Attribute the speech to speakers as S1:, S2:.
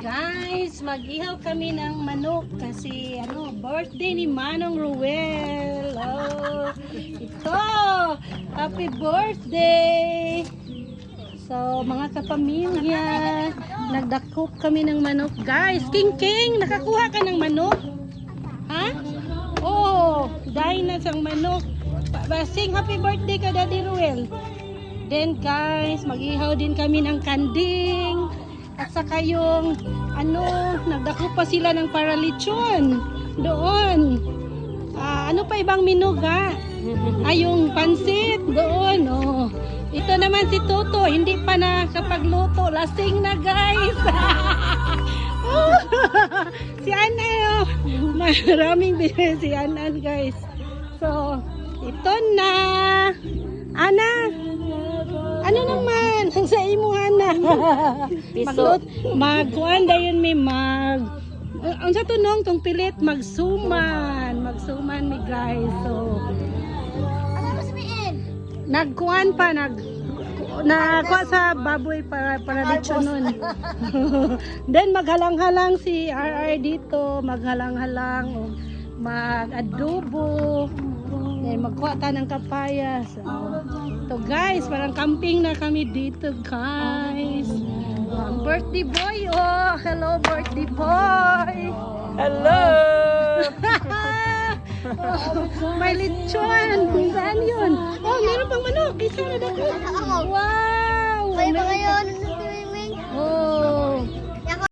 S1: Guys, mag-ihaw kami ng manok kasi birthday ni Manong Ruel. Oh, ito! Happy birthday! So, mga kapamilya, nagdakop kami ng manok. Guys, King, nakakuha ka ng manok? Ha? Oh, dahil na siyang manok. Sing happy birthday ka, Daddy Ruel. Then guys, mag-ihaw din kami ng kanding. At saka yung nagdako pa sila ng paralichon doon. Ano pa ibang menu ga? Yung pansit doon. Oh. Ito naman si Toto, hindi pa nakapagluto. Lasing na guys. Si Ana, maraming binili si Ana guys. So, ito na. Ana, ano naman? Sa imo, Ana. Magkuhan dayon may ang sa tunong tong pilit magsuman mi guys. So,
S2: Ano ba sabihin?
S1: nagkuhan pa nagkuha sa baboy para dito nun. Then maghalang-halang si RR dito, maghalang-halang, mag-adobo. Then magkuha ta ng kapaya. So guys, parang camping na kami dito guys. Ang birthday boy, oh, hello birthday boy.
S3: Hello!
S1: May lechon. Saan yun? Oh, meron pang manok. Isa na dako. Wow!
S2: Kaya ba
S1: Meron
S2: ngayon?
S1: Oh,